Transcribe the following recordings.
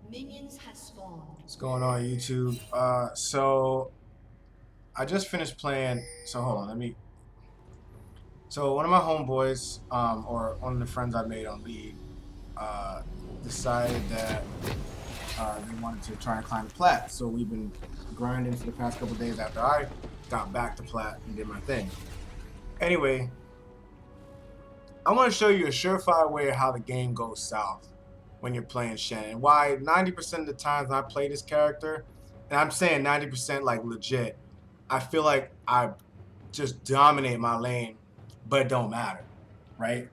Minions has spawned. What's going on, YouTube? So I just finished playing. So hold on, let me. So one of my homeboys, or one of the friends I made on League, uh, decided that they wanted to try and climb plat. So we've been grinding for the past couple days after I got back to plat and did my thing. Anyway, I want to show you a surefire way of how the game goes south when you're playing Shen, and why 90% of the times when I play this character, and I'm saying 90% like legit, I feel like I just dominate my lane, but it don't matter, right?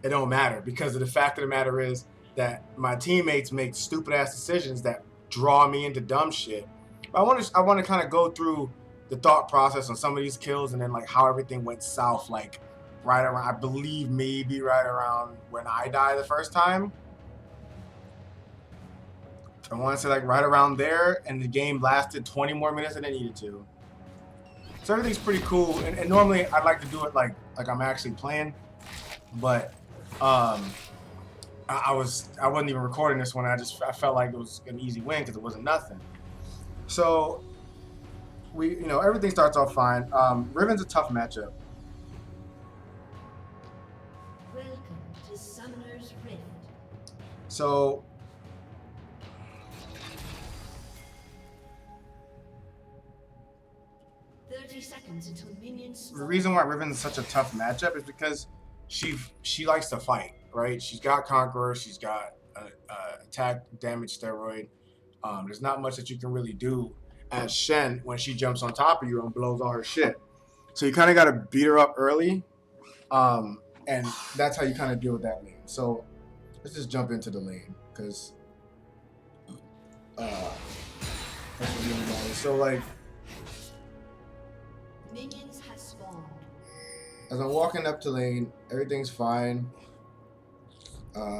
It don't matter because of the fact of the matter is that my teammates make stupid ass decisions that draw me into dumb shit. But I want to kind of go through the thought process on some of these kills and then like how everything went south, like right around, I believe maybe right around when I died the first time. I want to say like right around there, and the game lasted 20 more minutes than it needed to. So everything's pretty cool, and normally I'd like to do it like I'm actually playing, but I wasn't even recording this one. I felt like it was an easy win because it wasn't nothing. So everything starts off fine. Riven's a tough matchup. Welcome to Summoner's Rift. So Until minions spawn. the reason why Riven's such a tough matchup is because she likes to fight, right? She's got Conqueror, she's got attack damage steroid. There's not much that you can really do as Shen when she jumps on top of you and blows all her shit. So you kind of got to beat her up early, and that's how you kind of deal with that lane. So let's just jump into the lane because that's what really matters. So like, Minions has spawned. as I'm walking up to lane, everything's fine.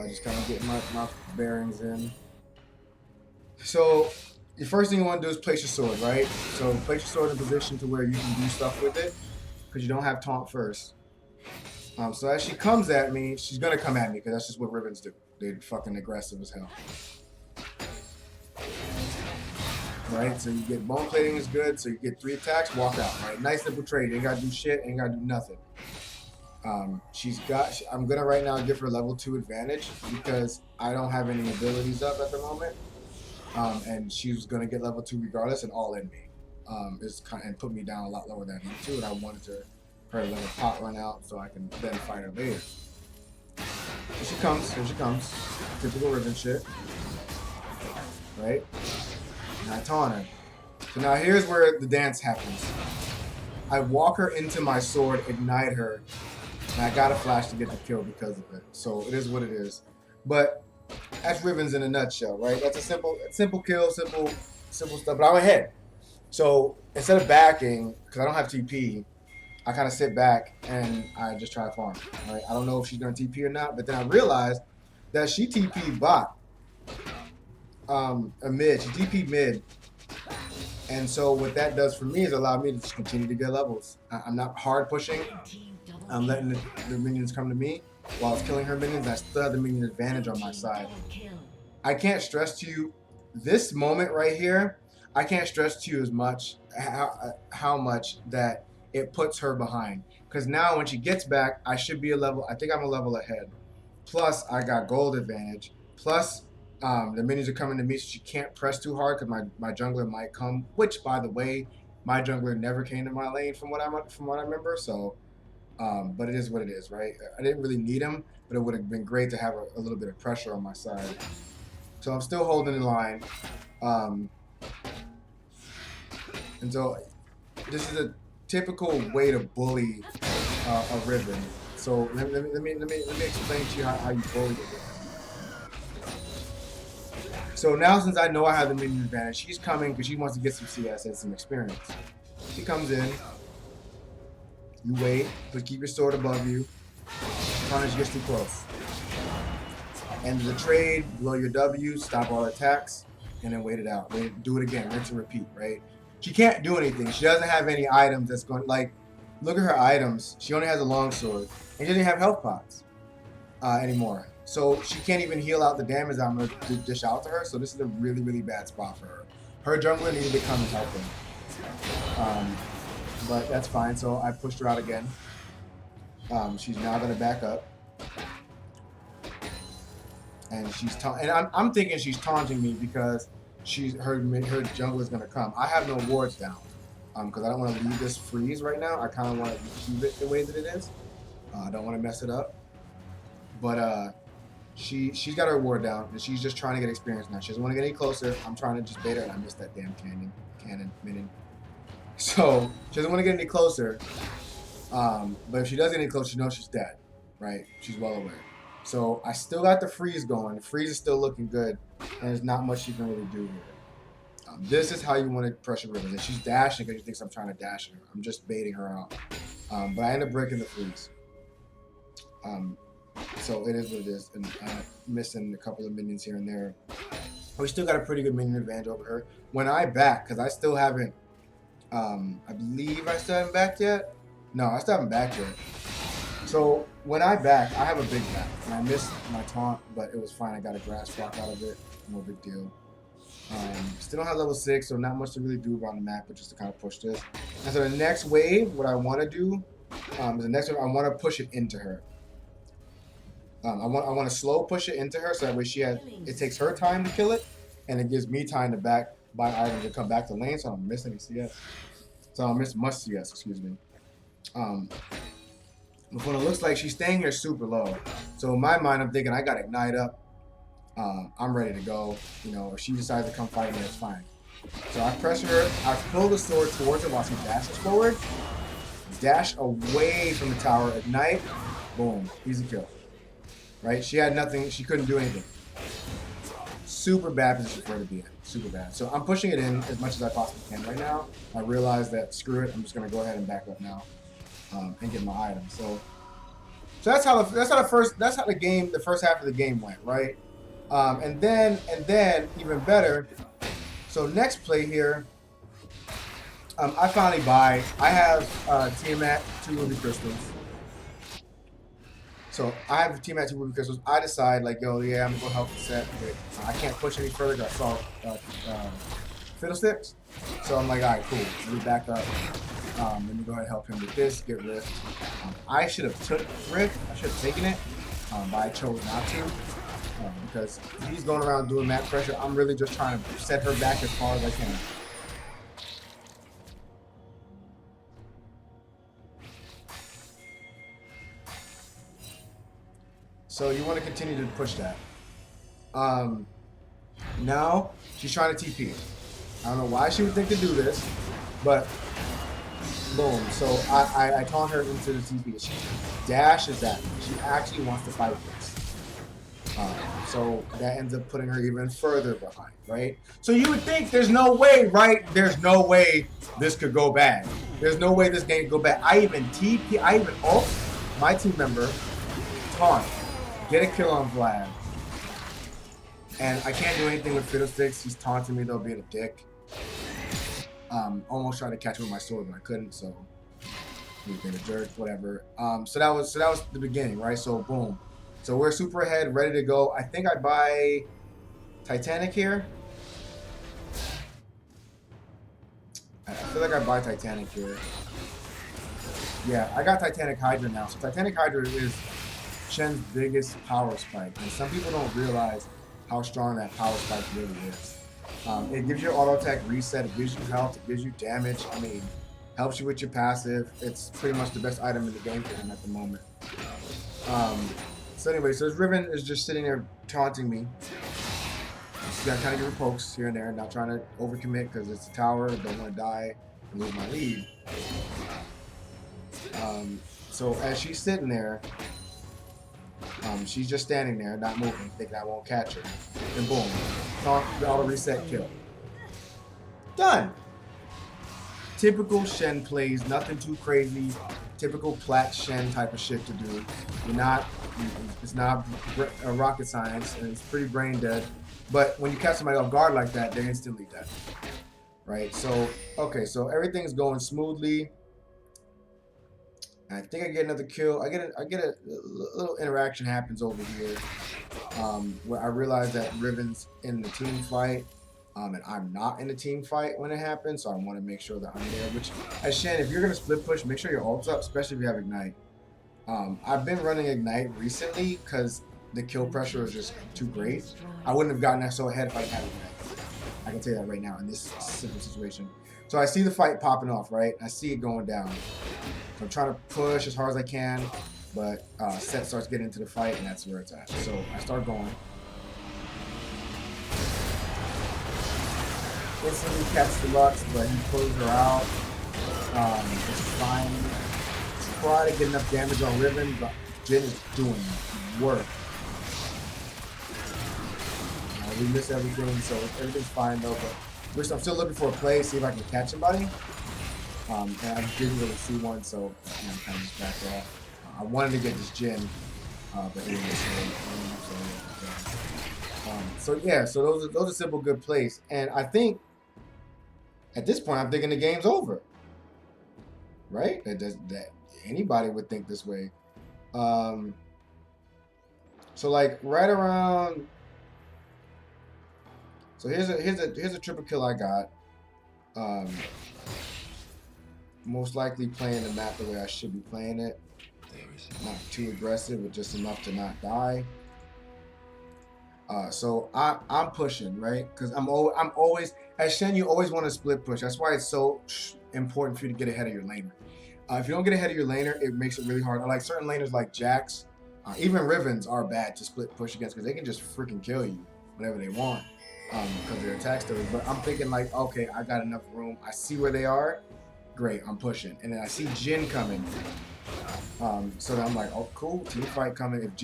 Just kind of getting my bearings in. So the first thing you want to do is place your sword, right? So place your sword in a position to where you can do stuff with it because you don't have taunt first. So as she comes at me, she's gonna come at me because that's just what Rivens do. They're fucking aggressive as hell. Right, so you get bone plating is good, so you get 3 attacks, walk out. Right, nice simple trade. Ain't gotta do shit, ain't gotta do nothing. I'm gonna right now give her level 2 advantage because I don't have any abilities up at the moment. And she's gonna get level 2 regardless, and all in me. And put me down a lot lower than I need to, and I wanted her to let her pot run out so I can then fight her later. Here she comes. Typical Riven shit. Right? And I taunt her. So now here's where the dance happens. I walk her into my sword, ignite her, and I got a flash to get the kill because of it. So it is what it is. But that's Riven's in a nutshell, right? That's a simple kill, simple stuff. But I'm ahead. So instead of backing, because I don't have TP, I kind of sit back and I just try to farm. Right? I don't know if she's gonna TP or not, but then I realized that she TP'd bot. A mid. She TP'd mid. And so what that does for me is allow me to just continue to get levels. I'm not hard pushing. I'm letting the minions come to me while it's killing her minions. I still have the minion advantage on my side. I can't stress to you this moment right here. I can't stress to you as much how much that it puts her behind. Because now when she gets back, I should be a level. I think I'm a level ahead. Plus I got gold advantage. Plus the minions are coming to me, so she can't press too hard because my jungler might come. Which, by the way, my jungler never came to my lane from what I remember. So, but it is what it is, right? I didn't really need him, but it would have been great to have a little bit of pressure on my side. So I'm still holding in line, and so this is a typical way to bully a Riven. So let me explain to you how you bully a Riven. So now, since I know I have the minion advantage, she's coming because she wants to get some CS and some experience. She comes in. You wait, but keep your sword above you. Punish gets too close. End of the trade, blow your W, stop all attacks, and then wait it out. Do it again, rinse and repeat, right? She can't do anything. She doesn't have any items that's going, like, look at her items. She only has a longsword, and she doesn't have health pots anymore. So she can't even heal out the damage I'm going to dish out to her. So this is a really, really bad spot for her. Her jungler needed to come and help her. But that's fine. So I pushed her out again. She's now going to back up. And I'm thinking she's taunting me because her jungle is going to come. I have no wards down. Because I don't want to leave this freeze right now. I kind of want to keep it the way that it is. I don't want to mess it up. But she's got her ward down, and she's just trying to get experience now. She doesn't want to get any closer. I'm trying to just bait her, and I missed that damn cannon minion. So she doesn't want to get any closer. But if she does get any closer, she knows she's dead, right? She's well aware. So I still got the freeze going. The freeze is still looking good, and there's not much she can really do here. This is how you want to pressure Riven. And she's dashing because she thinks I'm trying to dash her. I'm just baiting her out. But I end up breaking the freeze. So it is what it is. And missing a couple of minions here and there. We still got a pretty good minion advantage over her. When I back, because I still haven't, I believe I still haven't backed yet. No, I still haven't backed yet. So when I back, I have a big back. And I missed my taunt, but it was fine. I got a grass walk out of it. No big deal. Still don't have level 6, so not much to really do around the map, but just to kind of push this. And so the next wave, what I want to do is the next wave, I want to push it into her. I want to slow push it into her so that way it takes her time to kill it, and it gives me time to buy items and come back to lane, so I don't miss any CS. So I don't miss much CS, excuse me. But when it looks like she's staying here super low, so in my mind, I'm thinking I got Ignite up. I'm ready to go. You know, if she decides to come fight me, that's fine. So I pressure her. I pull the sword towards her while she dashes forward. Dash away from the tower. Ignite. Boom. Easy kill. Right? She had nothing. She couldn't do anything. Super bad position for her to be in. Super bad. So I'm pushing it in as much as I possibly can right now. I realize that screw it. I'm just going to go ahead and back up now and get my item. So that's how the first half of the game went, right? And then even better. So next play here, I finally buy. I have Tiamat 2 Ruby Crystals. So I have Tiamat 2 Ruby Crystals. I decide like, yo, yeah, I'm gonna go help the set. But I can't push any further. I saw Fiddlesticks. So I'm like, all right, cool. Let me back up. Let me go ahead and help him with this. Get Rift. I should have took Rift. I should have taken it, but I chose not to. Because he's going around doing map pressure. I'm really just trying to set her back as far as I can. So you want to continue to push that. Now she's trying to TP. I don't know why she would think to do this, but boom. So I taunt her into the TP. She dashes at me. She actually wants to fight this. So that ends up putting her even further behind, right? So you would think there's no way, right? There's no way this could go bad. There's no way this game could go bad. I even ult my team member, taunt, get a kill on Vlad. And I can't do anything with Fiddlesticks. He's taunting me, though, being a dick. Almost tried to catch him with my sword, but I couldn't, so he's being a jerk, whatever. So that was the beginning, right? So boom. So we're super ahead, ready to go. I think I buy Titanic here. I feel like I buy Titanic here. Yeah, I got Titanic Hydra now. So Titanic Hydra is Shen's biggest power spike. And some people don't realize how strong that power spike really is. It gives you auto attack reset, it gives you health, it gives you damage. I mean, helps you with your passive. It's pretty much the best item in the game for him at the moment. So anyway, so Riven is just sitting there taunting me. Just gotta kind of give her pokes here and there, not trying to overcommit because it's a tower, don't want to die and lose my lead. So as she's sitting there, she's just standing there, not moving, thinking I won't catch her. And boom, taunt, auto reset, kill. Done. Typical Shen plays, nothing too crazy. Typical plat Shen type of shit to do. It's not a rocket science, and it's pretty brain dead. But when you catch somebody off guard like that, they're instantly dead. Right? So, okay, so everything's going smoothly. And I think I get another kill. I get a little interaction happens over here, where I realize that Riven's in the team fight, and I'm not in the team fight when it happens. So I want to make sure that I'm there. Which, as Shen, if you're gonna split push, make sure your ult's up, especially if you have ignite. I've been running ignite recently because the kill pressure is just too great. I wouldn't have gotten that so ahead if I had ignite. I can tell you that right now in this simple situation. So I see the fight popping off, right? I see it going down. So I'm trying to push as hard as I can, but Set starts getting into the fight, and that's where it's at. So I start going. Instantly catch the Lux, but he pulls her out. It's fine. Try to get enough damage on Riven, but Jin is doing work. We miss everything, so everything's fine though. But I'm still looking for a play, see if I can catch somebody. And I didn't really see one, so I'm kind of just backed off. I wanted to get this Jin, but he didn't. So yeah, so those are simple good plays, and I think at this point I'm thinking the game's over, right? That anybody would think this way. So like right around. So here's a triple kill I got. Most likely playing the map the way I should be playing it. Not too aggressive, but just enough to not die. So I'm pushing, right? Because I'm always as Shen, you always want to split push. That's why it's so important for you to get ahead of your laner. If you don't get ahead of your laner, it makes it really hard. I like certain laners like Jax, even Rivens are bad to split push against because they can just freaking kill you whenever they want. Because of their attack story. But I'm thinking like, okay, I got enough room. I see where they are. Great, I'm pushing. And then I see Jin coming. So then I'm like, oh, cool, team fight coming. If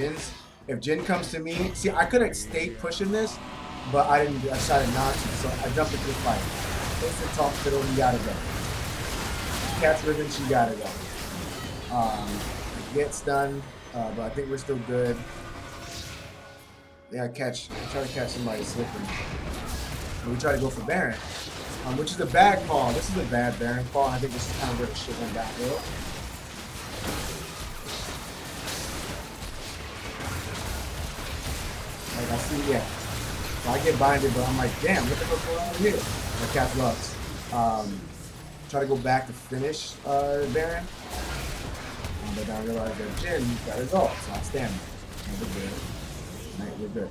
Jin comes to me, see, I could have stayed pushing this, but I decided not to. So I jumped into the fight. Instant talk fiddle, you gotta go. Catch Riven, she gotta go. Get stunned, but I think we're still good. Yeah, try to catch somebody slipping. And we try to go for Baron, which is a bad call. This is a bad Baron call. I think this is kind of where the shit went downhill. Like I see, yeah. So I get binded, but I'm like, damn, what the fuck's going on here? I catch Lux. Try to go back to finish Baron. But then I realized that Jin got his ult, so I stand there. And we're good. Right, we're good.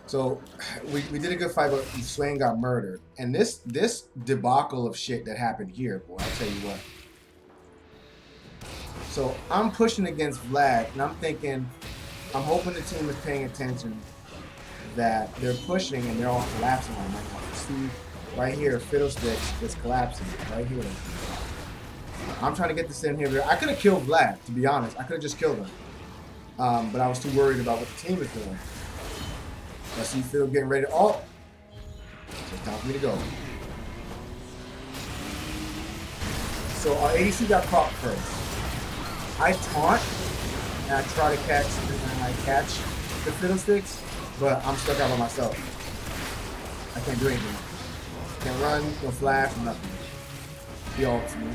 So we did a good fight, but Swain got murdered. And this debacle of shit that happened here, boy, I'll tell you what. So I'm pushing against Vlad, and I'm thinking, I'm hoping the team is paying attention that they're pushing and they're all collapsing on right now. See, right here, Fiddlesticks is collapsing, right here. I'm trying to get this in here. I could have killed Vlad, to be honest. I could have just killed him. But I was too worried about what the team is doing. I see Phil getting ready to ult. So it's time for me to go. So our ADC got caught first. I taunt and I try to catch the Fiddlesticks, but I'm stuck out by myself. I can't do anything. Can't run, no flash, nothing. He ults me.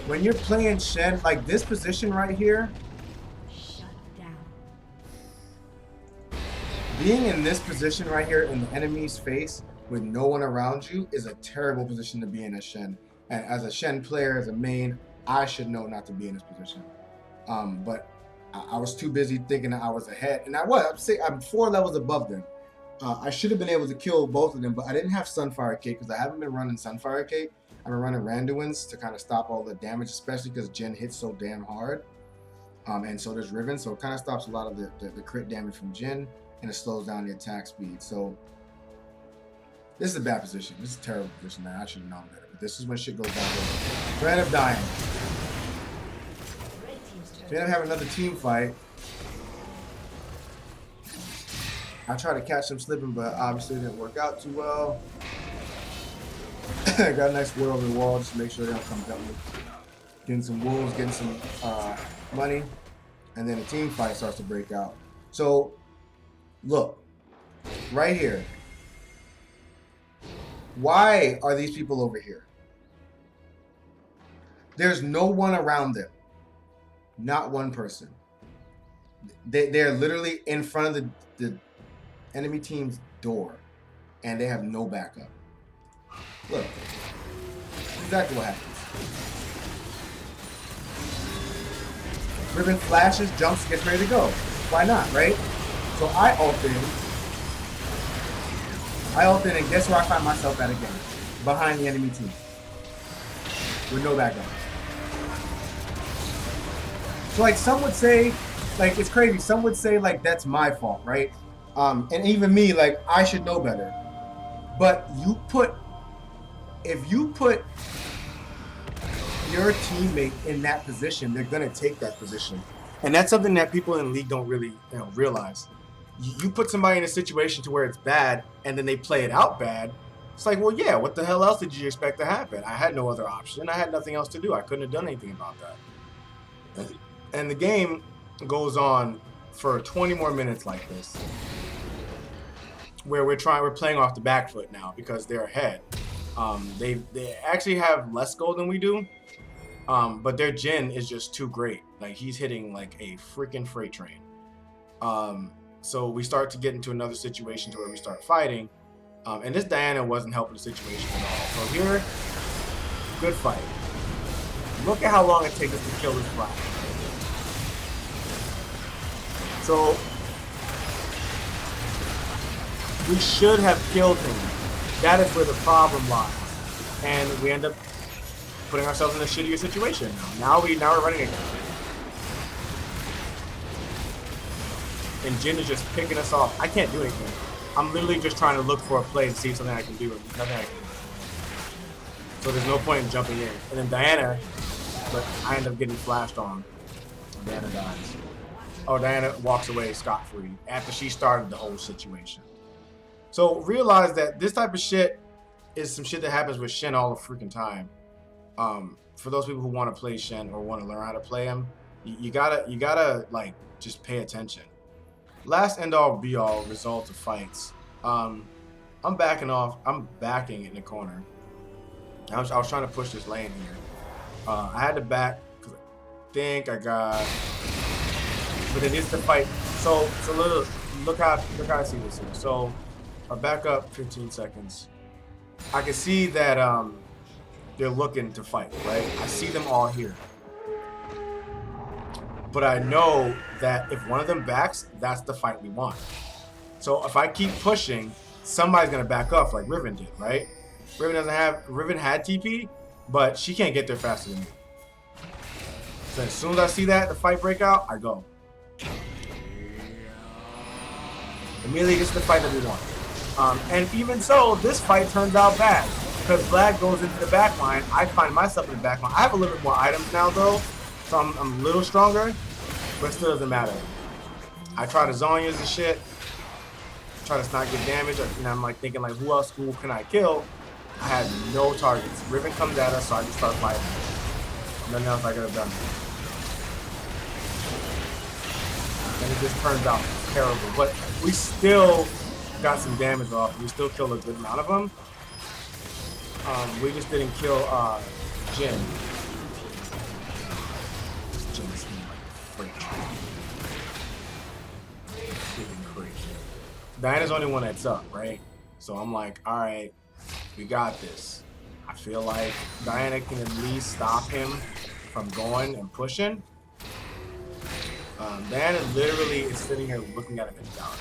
When you're playing Shen, like this position right here, being in this position right here in the enemy's face with no one around you is a terrible position to be in as Shen. And as a Shen player, as a main, I should know not to be in this position. But I was too busy thinking that I was ahead. And I'm 4 levels above them. I should have been able to kill both of them, but I didn't have Sunfire Cake because I haven't been running Sunfire Cake. I've been running Randuin's to kind of stop all the damage, especially because Jin hits so damn hard. And so does Riven, so it kind of stops a lot of the crit damage from Jin, and it slows down the attack speed. So this is a bad position. This is a terrible position, man. I should have known better. But this is when shit goes down. So I end up dying. So we end up having another team fight. I tried to catch him slipping, but obviously it didn't work out too well. Got a nice word over the wall just to make sure they don't come down with getting some wolves, getting some money, and then a team fight starts to break out. So look, right here. Why are these people over here? There's no one around them. Not one person. They're literally in front of the enemy team's door, and they have no backup. Look. Exactly what happens. Riven flashes, jumps, gets ready to go. Why not, right? So I ult in, and guess where I find myself at again? Behind the enemy team. With no backup. So like some would say, like it's crazy, some would say like that's my fault, right? And even me, like I should know better. But if you put your teammate in that position, they're gonna take that position, and that's something that people in the league don't really realize. You put somebody in a situation to where it's bad, and then they play it out bad. It's like, well, yeah, what the hell else did you expect to happen? I had no other option. I had nothing else to do. I couldn't have done anything about that. And the game goes on for 20 more minutes like this, where we're playing off the back foot now because they're ahead. They actually have less gold than we do, but their Jhin is just too great. Like he's hitting like a freaking freight train. So we start to get into another situation to where we start fighting, and this Diana wasn't helping the situation at all. So here, good fight. Look at how long it takes us to kill this plat. So we should have killed him. That is where the problem lies, and we end up putting ourselves in a shittier situation. Now we're running again, and Jhin is just picking us off. I can't do anything. I'm literally just trying to look for a play to see if something I can do. Nothing I can do. So there's no point in jumping in. And then Diana, but I end up getting flashed on. Diana dies. Oh, Diana walks away scot-free after she started the whole situation. So realize that this type of shit is some shit that happens with Shen all the freaking time. For those people who want to play Shen or want to learn how to play him, you gotta like just pay attention. Last end all be all result of fights. I'm backing off. I'm backing in the corner. I was trying to push this lane here. I had to back because I think I got. But it is the fight. So look how I see this here. So I back up 15 seconds. I can see that they're looking to fight, right? I see them all here. But I know that if one of them backs, that's the fight we want. So if I keep pushing, somebody's gonna back off like Riven did, right? Riven had TP, but she can't get there faster than me. So as soon as I see that, the fight break out, I go. Immediately, this is the fight that we want. And even so, this fight turns out bad because Vlad goes into the back line. I find myself in the back line. I have a little bit more items now, though, so I'm a little stronger, but it still doesn't matter. I try to Zhonya's and shit, try to not get damaged, and I'm like thinking, like, who can I kill? I had no targets. Riven comes at us, so I just start fighting. Nothing else I could have done. And it just turns out terrible. But we still got some damage off. We still killed a good amount of them. We just didn't kill Jhin. This Jhin is like a freak. Freaking crazy. Diana's the only one that's up, right? So I'm like, all right, we got this. I feel like Diana can at least stop him from going and pushing. Diana literally is sitting here looking at him and down.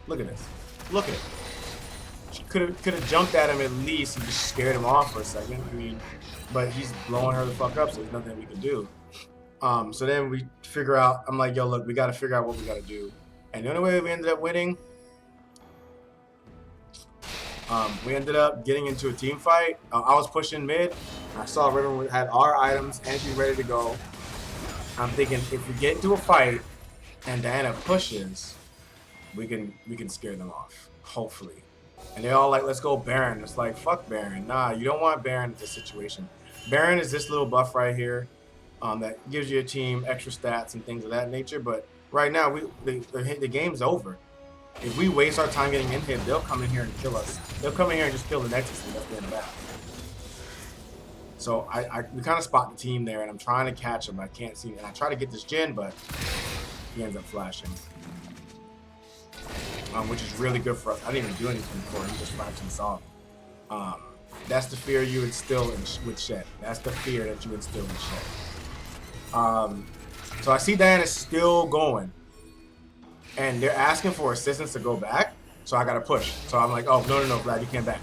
Look at this. Look at it. She could have jumped at him at least and just scared him off for a second. I mean, but he's blowing her the fuck up, so there's nothing we can do. So then we figure out. I'm like, yo, look, we got to figure out what we got to do. And the only way we ended up winning, we ended up getting into a team fight. I was pushing mid. I saw Riven had our items and she's ready to go. I'm thinking if we get into a fight and Diana pushes, we can scare them off, hopefully. And they're all like, let's go Baron. It's like, fuck Baron. Nah, you don't want Baron in this situation. Baron is this little buff right here that gives your team extra stats and things of that nature. But right now, the game's over. If we waste our time getting in here, they'll come in here and kill us. They'll come in here and just kill the Nexus and that's getting bad. So we kind of spot the team there, and I'm trying to catch him. I can't see him. And I try to get this Jhin, but he ends up flashing. Which is really good for us. I didn't even do anything for him. He just flashed us off. That's the fear you instill with Shen. That's the fear that you instill with Shen. So I see Diana's still going. And they're asking for assistance to go back. So I got to push. So I'm like, oh, no, Vlad, you can't back.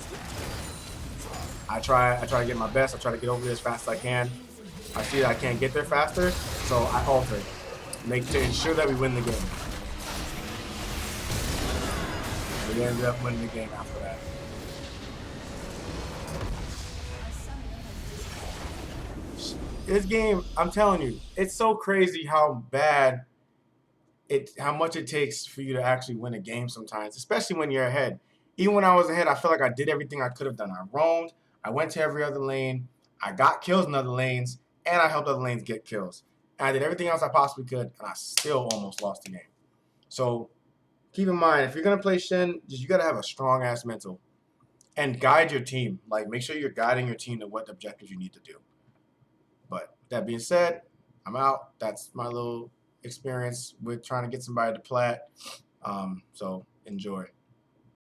I try to get my best. I try to get over there as fast as I can. I see that I can't get there faster. So I alter it. To ensure that we win the game. We ended up winning the game after that. This game, I'm telling you, it's so crazy how much it takes for you to actually win a game sometimes, especially when you're ahead. Even when I was ahead, I felt like I did everything I could have done. I roamed, I went to every other lane, I got kills in other lanes, and I helped other lanes get kills. And I did everything else I possibly could, and I still almost lost the game. So keep in mind, if you're going to play Shen, you got to have a strong-ass mental. And guide your team. Like, make sure you're guiding your team to what objectives you need to do. But that being said, I'm out. That's my little experience with trying to get somebody to plat. So enjoy.